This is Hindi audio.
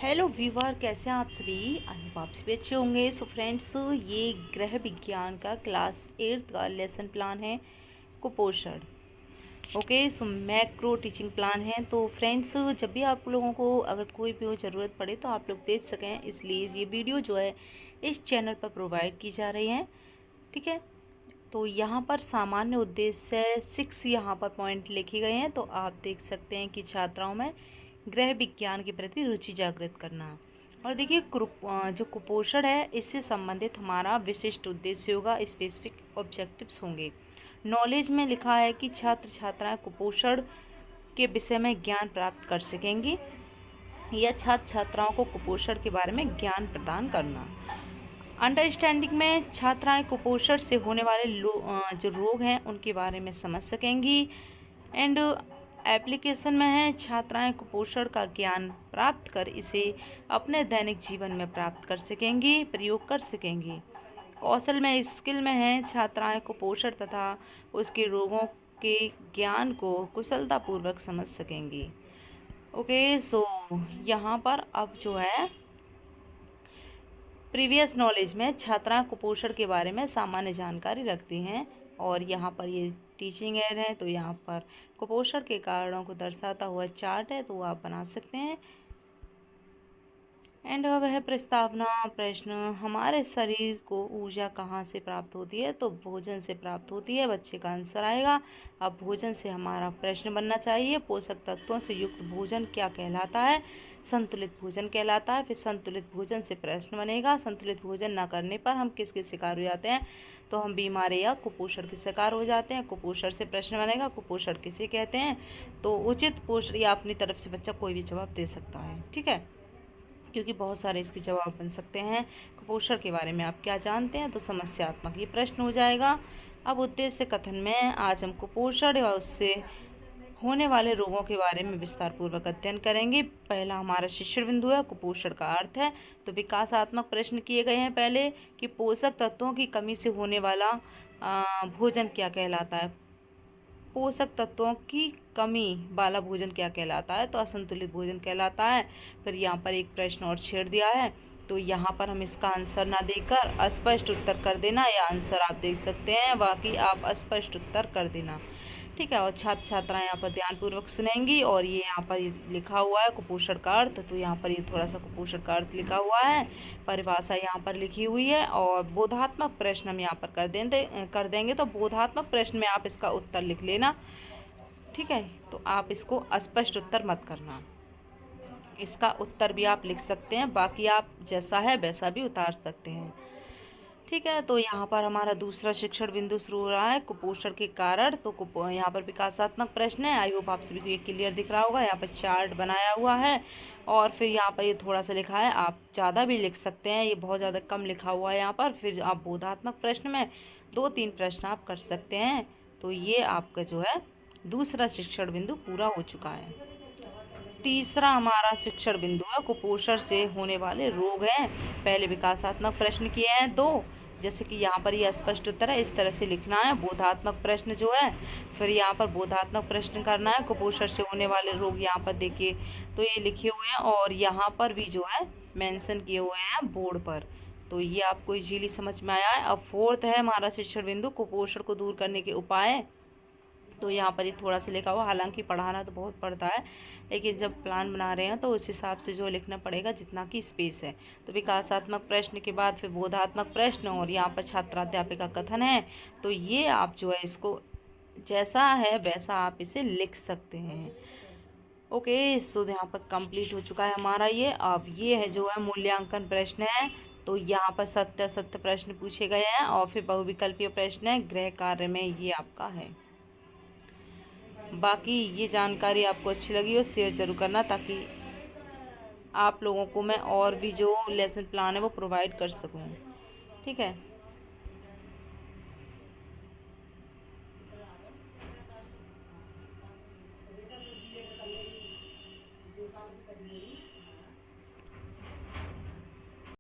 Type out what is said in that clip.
हेलो व्यूवर, कैसे हैं आप सभी। आई होप आप सभी अच्छे होंगे। सो फ्रेंड्स, ये गृह विज्ञान का क्लास 8 का लेसन प्लान है कुपोषण। ओके, सो मैक्रो टीचिंग प्लान है। तो फ्रेंड्स, जब भी आप लोगों को अगर कोई भी ज़रूरत पड़े तो आप लोग देख सकें, इसलिए ये वीडियो जो है इस चैनल पर प्रोवाइड की जा रही है। ठीक है, तो यहाँ पर सामान्य उद्देश्य 6 यहाँ पर पॉइंट लिखे गए हैं। तो आप देख सकते हैं कि छात्राओं में गृह विज्ञान के प्रति रुचि जागृत करना। और देखिए, जो कुपोषण है इससे संबंधित हमारा विशिष्ट उद्देश्य होगा, स्पेसिफिक ऑब्जेक्टिव्स होंगे। नॉलेज में लिखा है कि छात्र छात्राएं कुपोषण के विषय में ज्ञान प्राप्त कर सकेंगी या छात्र छात्राओं को कुपोषण के बारे में ज्ञान प्रदान करना। अंडरस्टैंडिंग में छात्राएं कुपोषण से होने वाले जो रोग हैं उनके बारे में समझ सकेंगी। एंड एप्लीकेशन में है, छात्राएं कुपोषण का ज्ञान प्राप्त कर इसे अपने दैनिक जीवन में प्राप्त कर सकेंगी, प्रयोग कर सकेंगी। कौशल में, स्किल में है, छात्राएं कुपोषण तथा उसके रोगों के ज्ञान को कुशलतापूर्वक समझ सकेंगी। ओके, सो यहाँ पर अब जो है प्रीवियस नॉलेज में छात्राएं कुपोषण के बारे में सामान्य जानकारी रखती हैं। और यहाँ पर ये टीचिंग एड है, तो यहाँ पर कुपोषण के कारणों को दर्शाता हुआ चार्ट है, तो वो आप बना सकते हैं। एंड अब है प्रस्तावना प्रश्न। हमारे शरीर को ऊर्जा कहाँ से प्राप्त होती है? तो भोजन से प्राप्त होती है। बच्चे का आंसर आएगा। अब भोजन से हमारा प्रश्न बनना चाहिए, पोषक तत्वों से युक्त भोजन क्या कहलाता है? संतुलित भोजन कहलाता है। फिर संतुलित भोजन से प्रश्न बनेगा, संतुलित भोजन न करने पर हम किसके शिकार हो जाते हैं? तो हम बीमारी या कुपोषण के शिकार हो जाते हैं। कुपोषण से प्रश्न बनेगा, कुपोषण किसे कहते हैं? तो उचित पोषण, या अपनी तरफ से बच्चा कोई भी जवाब दे सकता है। ठीक है, क्योंकि बहुत सारे इसके जवाब बन सकते हैं। कुपोषण के बारे में आप क्या जानते हैं? तो समस्यात्मक ये प्रश्न हो जाएगा। अब उद्देश्य कथन में आज हम कुपोषण या उससे होने वाले रोगों के बारे में विस्तार पूर्वक अध्ययन करेंगे। पहला हमारा शिक्षण बिंदु है, कुपोषण का अर्थ है। तो विकासात्मक प्रश्न किए गए हैं पहले कि पोषक तत्वों की कमी से होने वाला भोजन क्या कहलाता है? पोषक तत्वों की कमी वाला भोजन क्या कहलाता है? तो असंतुलित भोजन कहलाता है। फिर यहाँ पर एक प्रश्न और छेड़ दिया है, तो यहाँ पर हम इसका आंसर ना देकर अस्पष्ट उत्तर कर देना, या आंसर आप देख सकते हैं, बाकी आप अस्पष्ट उत्तर कर देना। ठीक है, और छात्र छात्राएं यहाँ पर ध्यानपूर्वक सुनेंगी। और ये यहाँ पर लिखा हुआ है कुपोषण का अर्थ, तो यहाँ पर ये थोड़ा सा कुपोषण का अर्थ लिखा हुआ है, परिभाषा यहाँ पर लिखी हुई है। और बोधात्मक प्रश्न हम यहाँ पर कर देंगे। तो बोधात्मक प्रश्न में आप इसका उत्तर लिख लेना। ठीक है, तो आप इसको अस्पष्ट उत्तर मत करना, इसका उत्तर भी आप लिख सकते हैं, बाकी आप जैसा है वैसा भी उतार सकते हैं। ठीक है, तो यहाँ पर हमारा दूसरा शिक्षण बिंदु शुरू हो रहा है, कुपोषण के कारण। तो यहाँ पर विकासात्मक प्रश्न है। आई होप आप सभी को ये क्लियर दिख रहा होगा। यहाँ पर चार्ट बनाया हुआ है, और फिर यहाँ पर ये थोड़ा सा लिखा है, आप ज़्यादा भी लिख सकते हैं, ये बहुत ज़्यादा कम लिखा हुआ है यहाँ पर। फिर आप बोधात्मक प्रश्न में 2-3 प्रश्न आप कर सकते हैं। तो ये आपका जो है दूसरा शिक्षण बिंदु पूरा हो चुका है। तीसरा हमारा शिक्षण बिंदु है, कुपोषण से होने वाले रोग हैं। पहले विकासात्मक प्रश्न किए हैं 2, जैसे कि यहाँ पर ये स्पष्ट उत्तर है, इस तरह से लिखना है। बोधात्मक प्रश्न जो है, फिर यहाँ पर बोधात्मक प्रश्न करना है, कुपोषण से होने वाले रोग यहाँ पर देखिए तो ये लिखे हुए हैं, और यहाँ पर भी जो है मेंशन किए हुए हैं बोर्ड पर। तो ये आपको इजीली समझ में आया है। अब फोर्थ है हमारा शिक्षण बिंदु, कुपोषण को दूर करने के उपाय। तो यहाँ पर ही थोड़ा सा लिखा हुआ, हालांकि पढ़ाना तो बहुत पड़ता है, लेकिन जब प्लान बना रहे हैं तो उस हिसाब से जो लिखना पड़ेगा जितना की स्पेस है। तो विकासात्मक प्रश्न के बाद फिर बोधात्मक प्रश्न, और यहाँ पर छात्राध्यापक का कथन है। तो ये आप जो है इसको जैसा है वैसा आप इसे लिख सकते हैं। ओके, सो यहाँ पर कंप्लीट हो चुका है हमारा ये। अब ये है जो है मूल्यांकन प्रश्न है। तो यहाँ पर सत्य असत्य प्रश्न पूछे गए हैं, और फिर बहुविकल्पीय प्रश्न है गृह कार्य में, ये आपका है। बाकी ये जानकारी आपको अच्छी लगी हो शेयर ज़रूर करना, ताकि आप लोगों को मैं और भी जो लेसन प्लान है वो प्रोवाइड कर सकूँ। ठीक है।